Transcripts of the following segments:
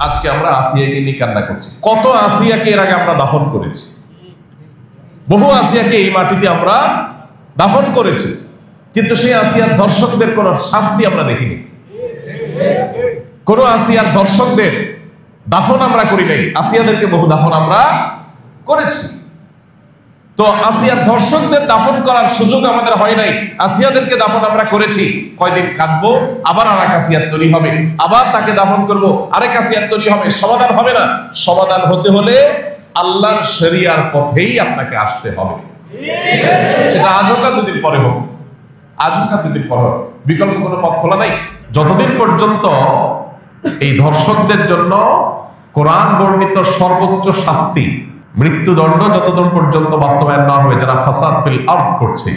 আজকে আমরা আসিয়াকে নিয়ে কান্না করছি। কত আসিয়াকে এর আগে আমরা দাফন করেছি, বহু আসিয়াকে এই মাটিতে আমরা দাফন করেছি, কিন্তু সেই আসিয়ার ধর্ষকদের কোন শাস্তি আমরা দেখিনি। কোন আসিয়ার ধর্ষকদের দাফন আমরা করি নাই, আসিয়াদেরকে বহু দাফন আমরা করেছি। তো আসিয়ার ধর্ষকদের দাফন করার সুযোগ আমাদের হয় নাই, আসিয়াদেরকে দাফন আমরা করেছি। কয়দিন কাঁদবো, আবার আরেক আসিয়ার তৈরি হবে, আবার তাকে দাফন করব, আরেক আসিয়ার তৈরি হবে। সমাধান হবে না। সমাধান হতে হলে আল্লাহর শরিয়ার পথেই আপনাকে আসতে হবে। সেটা আজ হোক আর দুদিন পরে হোক, আজ হোক আর দুদিন পরে হোক, বিকল্প কোনো পথ খোলা নাই। যতদিন পর্যন্ত এই ধর্ষকদের জন্য কোরআন বর্ণিত সর্বোচ্চ শাস্তি মৃত্যুদণ্ড যতদিন পর্যন্ত বাস্তবায়ন না হবে, যারা ফাসাদ ফিল আরদ করছে,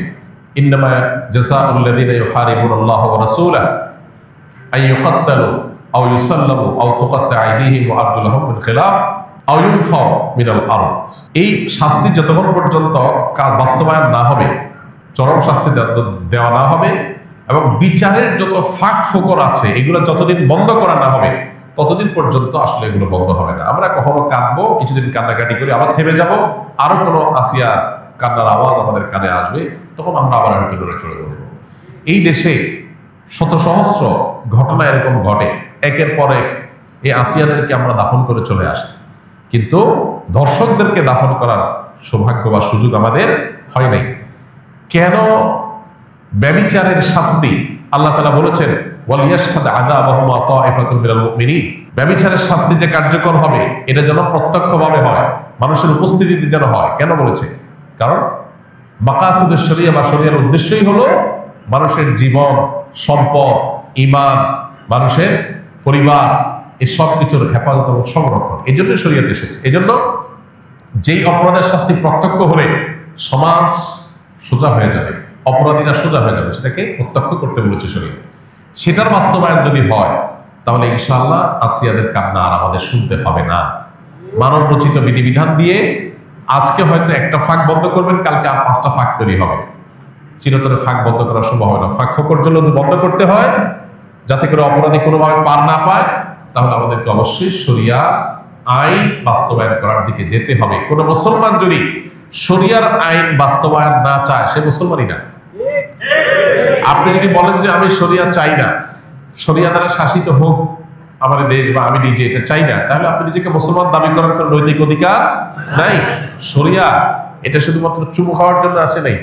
ইন্নামা জাযাউল লাযিনা ইউহারিবুনাল্লাহ ওয়া রাসূলাহু আন ইউকাত্তালু আও ইউসাল্লাবু আও তুকাত্তা আইদিহিম ওয়া আরজুলুহুম মিন খিলাফ আও ইউনফাউ মিনাল আরদ। এই শাস্তি যতক্ষণ পর্যন্ত বাস্তবায়ন না হবে, চরম শাস্তি দেওয়া না হবে, এবং বিচারের যত ফাঁক ফোকর আছে এগুলো যতদিন বন্ধ করা না হবে ততদিন পর্যন্ত আসলে এগুলো বন্ধ হবে না। আমরা কখনো কাঁদবো, কিছুদিন কান্নাকাটি করে আবার থেমে যাব, আরো কোনো আসিয়া কান্নার আওয়াজ আমাদের কানে আসবে, তখন আমরা আবার হয়তো লড়ে চলে বসবো। এই দেশে শত সহস্র ঘটনা এরকম ঘটে, একের পর এক এই আসিয়াদেরকে আমরা দাফন করে চলে আসি, কিন্তু ধর্ষকদেরকে দাফন করার সৌভাগ্য বা সুযোগ আমাদের হয় নাই। কেন ব্যভিচারের শাস্তি আল্লাহ তাআলা বলেছেন ওয়ালিয়াশহাদ আযাবাহুমা তা'iফাতুম মিনাল মুমিনিন, ব্যভিচারের শাস্তি যে কার্যকর হবে এটা যেন প্রত্যক্ষভাবে হয়, মানুষের উপস্থিতিতে যেন হয়। কেন বলেছে? কারণ মাকাসিদুশ শরিয়া বা শরিয়ার উদ্দেশ্যই হলো মানুষের জীবন, সম্পদ, ঈমান, মানুষের পরিবার, এই সব কিছুর হেফাজত এবং সংরক্ষণ। এই জন্য শরিয়াত এসেছে। এই জন্য যেই অপরাধের শাস্তি প্রত্যক্ষ হলে সমাজ সোজা হয়ে যাবে, অপরাধীরা সোজা হয়ে যাবে, সেটাকে প্রত্যক্ষ করতে বলেছে শরীয়ত। সেটার বাস্তবায়ন যদি হয় তাহলে ইনশাআল্লাহ আসিয়াদের কান্না আর আমাদের শুনতে হবে না। মানব রচিত বিধিবিধান দিয়ে আজকে হয়তো একটা ফাঁক বন্ধ করবেন, কালকে আর 5টা ফাঁক তৈরি হবে। চিরতরে ফাঁক বন্ধ করা সম্ভব হয় না। ফাঁক ফোকর জন্য বন্ধ করতে হয় যাতে করে অপরাধী কোনোভাবে পার না পায়, তাহলে আমাদেরকে অবশ্যই শরিয়া আইন বাস্তবায়ন করার দিকে যেতে হবে। কোন মুসলমান যদি শরিয়ার আইন বাস্তবায়ন না চায় সে মুসলমানই না। আপনি যদি বলেন যে আমি শরিয়া চাই না, শরিয়া দ্বারা শাসিত হোক আমার দেশ বা আমি নিজে এটা চাই না, তাহলে আপনি নিজেকে মুসলমান দাবি করার কোনো নৈতিক অধিকার নাই। শরিয়া এটা শুধুমাত্র চুমু খাওয়ার জন্য আসে নাই।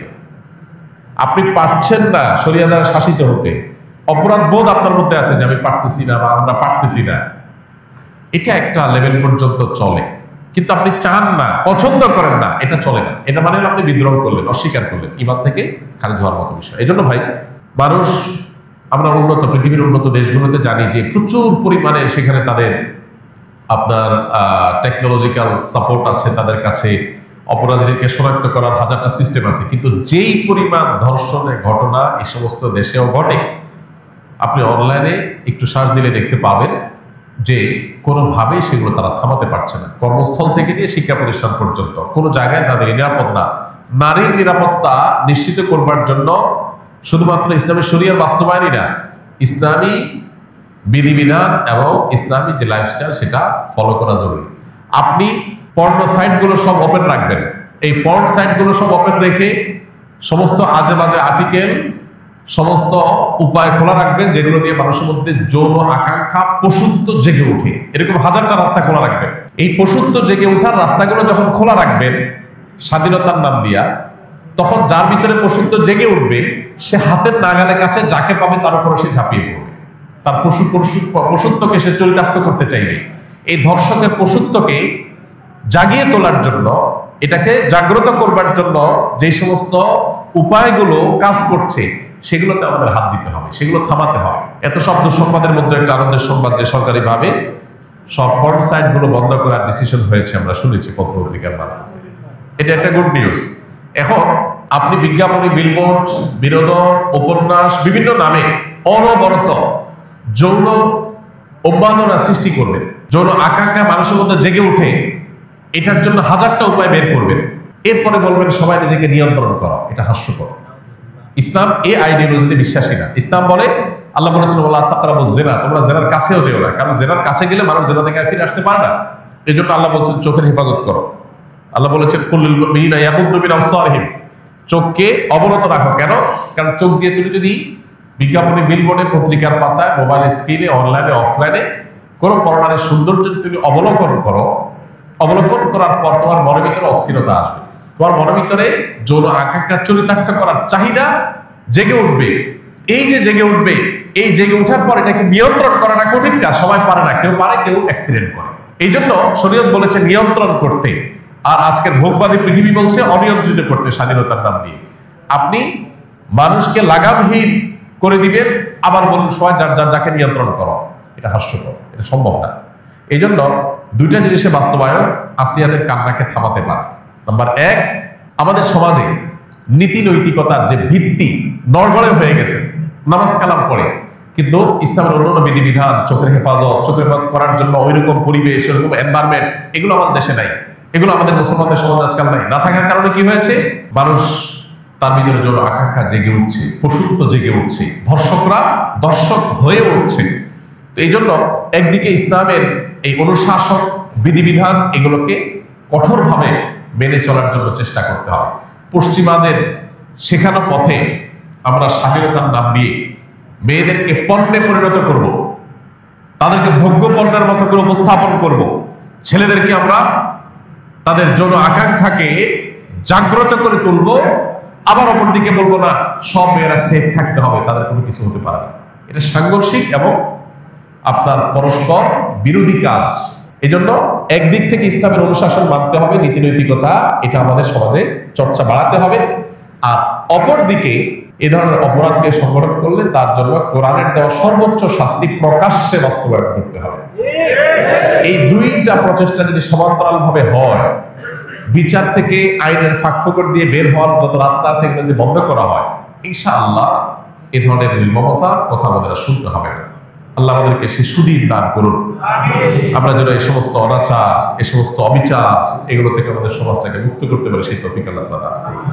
আপনি পারছেন না শরিয়া দ্বারা শাসিত হতে, অপরাধ বোধ আপনার মধ্যে আছে যে আমি পারতেছি না বা আমরা পারতেছি না, এটা একটা লেভেল পর্যন্ত চলে। কিন্তু আপনি চান না, পছন্দ করেন না, এটা চলে না। এটা মানে আপনি বিদ্রোহ করলেন, অস্বীকার করলেন, ঈমান থেকে খারিজ হওয়ার মতো বিষয়। এই জন্য ভাই, মানুষ, আমরা উন্নত পৃথিবীর উন্নত দেশগুলোতে জানি যে প্রচুর পরিমাণে সেখানে তাদের আপনার টেকনোলজিক্যাল সাপোর্ট আছে, তাদের কাছে অপরাধীদেরকে শনাক্ত করার হাজারটা সিস্টেম আছে, কিন্তু যেই পরিমাণ ধর্ষণের ঘটনা এই সমস্ত দেশেও ঘটে, আপনি অনলাইনে একটু সার্চ দিলে দেখতে পাবেন যে কোনোভাবেই সেগুলো তারা থামাতে পারছে না। কর্মস্থল থেকে নিয়ে শিক্ষা প্রতিষ্ঠান পর্যন্ত কোনো জায়গায় তাদের নিরাপদ না। নারীর নিরাপত্তা নিশ্চিত করবার জন্য শুধুমাত্র ইসলামী শরিয়ার বাস্তবায়নই না, ইসলামী বিধিবিধান এবং ইসলামী যে লাইফস্টাইল সেটা ফলো করা জরুরি। আপনি পর্ন সাইটগুলো সব ওপেন রাখবেন, এই পর্ন সাইটগুলো সব ওপেন রেখে সমস্ত আজে বাজে আর্টিকেল, সমস্ত উপায় খোলা রাখবেন যেগুলো দিয়ে মানুষের মধ্যে যৌন আকাঙ্ক্ষা পশুত্ব জেগে ওঠে। এরকম হাজারটা রাস্তা খোলা রাখবেন। এই পশুত্ব জেগে ওঠার রাস্তাগুলো যখন খোলা রাখবেন স্বাধীনতার নাম দিয়া, তখন যার ভিতরে পশুত্ব জেগে উঠবে সে হাতের নাগালের কাছে যাকে পাবে তার উপরে সে ঝাঁপিয়ে পড়বে, তার পশুত্বকে সে চরিতার্থ করতে চাইবে। এই ধর্ষকের পশুত্বকে জাগিয়ে তোলার জন্য, এটাকে জাগ্রত করবার জন্য যে সমস্ত উপায়গুলো কাজ করছে সেগুলোতে আমাদের হাত দিতে হবে, সেগুলো থামাতে হবে। এত শব্দ সংবাদের মধ্যে একটা আনন্দের সংবাদ যে সরকারিভাবে সব পর্ন সাইটগুলো বন্ধ করার ডিসিশন হয়েছে, আমরা শুনেছি পত্র পত্রিকার মাধ্যমে। এটা একটা গুড নিউজ। এখন আপনি বিজ্ঞাপনী, বিলবোর্ড, বিনোদন, উপন্যাস, বিভিন্ন নামে অনবরত যৌন অভ্যর্থনা সৃষ্টি করবেন, যৌন আকাঙ্ক্ষা মানুষের মধ্যে জেগে উঠে, এটার জন্য হাজারটা উপায় বের করবেন। এরপরে বলবেন সবাই নিজেকে নিয়ন্ত্রণ করা। এটা হাস্যকর। ইসলাম এই আইডিওলজিতে বিশ্বাসী না। ইসলাম বলে আল্লাহ বলেছেন ওয়ালা তাকরাবুজ জিনা, তোমরা জিনার কাছেও যেও না, কারণ জিনার কাছে গেলে মানুষ জিনা থেকে ফিরে আসতে পারে না। এই জন্য আল্লাহ বলছেন চোখের হেফাজত করো। আল্লাহ বলেছেন কুল্লিল মুমিনিনা ইয়াগুদ্দু মিন আবসারিহিম, চোখকে অবনত রাখো। কেন? কারণ চোখ দিয়ে তুমি যদি বিজ্ঞাপনে, বিলবোর্ডে, পত্রিকার পাতায়, মোবাইল স্ক্রিনে, অনলাইনে, অফলাইনে কোনো পরনারীর সৌন্দর্য তুমি অবলোকন করো, অবলোকন করার পর তোমার মনের ভিতরে অস্থিরতা আসবে, তোমার মনের ভিতরে যৌন আকাঙ্ক্ষা চরিতার্থ করার চাহিদা জেগে উঠবে। এই যে জেগে উঠবে, এই জেগে ওঠার পর এটাকে নিয়ন্ত্রণ করাটা কঠিন কাজ, সবাই পারে না, কেউ পারে, কেউ অ্যাক্সিডেন্ট করে। এই জন্য শরীয়ত বলেছে নিয়ন্ত্রণ করতে, আর আজকের ভোগবাদী পৃথিবী বলছে অনিয়ন্ত্রিত করতে স্বাধীনতার নাম দিয়ে। আপনি মানুষকে লাগামহীন করে দিবেন, আবার বলুন সবাই যার যার যাকে নিয়ন্ত্রণ করো, এটা হাস্যকর, এটা সম্ভব না। এই জন্য দুইটা জিনিসের বাস্তবায়ন আসিয়াদের কান্নাকে থামাতে পারে। নাম্বার এক, আমাদের সমাজে নীতি নৈতিকতার যে ভিত্তি নড়বড়ে হয়ে গেছে, নামাজ কালাম পড়ে, কিন্তু ইসলামের অন্যান্য বিধিবিধান, চোখের হেফাজত করার জন্য ওইরকম পরিবেশ, ওইরকম এনভায়রনমেন্ট, এগুলো আমাদের দেশে নাই, এগুলো আমাদের মুসলমানদের সমাজ আজকাল নাই। না থাকার কারণে কি হয়েছে? মানুষ তার ভিতরে জোর আকাঙ্ক্ষা জেগে উঠছে, পশুত্ব জেগে উঠছে, ধর্ষকরা দর্শক হয়ে উঠছে। তো এই জন্য একদিকে ইসলামের এই অনুশাসন, বিধিবিধান, এগুলোকে কঠোরভাবে মেনে চলার জন্য চেষ্টা করতে হবে। পশ্চিমাদের শেখানো পথে আমরা স্বাধীনতার নাম দিয়ে মেয়েদেরকে পণ্যে পরিণত করব, তাদেরকে ভোগ্য পণ্যের মতো করে উপস্থাপন করব, ছেলেদেরকে আমরা তাদের যৌন আকাঙ্ক্ষাকে জাগ্রত করে তুলব, আবার অপরদিকে বলবো না সব মেয়েরা সেফ থাকতে হবে, তাদের কোনো কিছু হতে পারে না। এটা সাংঘর্ষিক এবং আপনার পরস্পর বিরোধী কাজ। এই জন্য একদিক থেকে ইসলামের অনুশাসন মানতে হবে, নীতি নৈতিকতা, এটা আমাদের সমাজে চর্চা বাড়াতে হবে। আর অপর দিকে এ ধরনের অপরাধকে সংগঠন করলে তার জন্য কোরআনের দেওয়া সর্বোচ্চ শাস্তি প্রকাশ্যে বাস্তবায়ন করতে হবে। এই দুইটা প্রচেষ্টা যদি সমান্তরাল ভাবে হয়, বিচার থেকে আইনের ফাঁকফোকর দিয়ে বের হওয়ার যত রাস্তা আছে এগুলো যদি বন্ধ করা হয়, ইনশাআল্লাহ এ ধরনের নির্মমতার কথা আমাদের শুনতে হবে না। আল্লাহ আমাদেরকে সে সুদিন দান করুন। আমরা যেন এই সমস্ত অনাচার, এই সমস্ত অবিচার, এগুলো থেকে আমাদের সমাজটাকে মুক্ত করতে পারি, সেই তৌফিক আল্লাহ তাআলা দান করুন।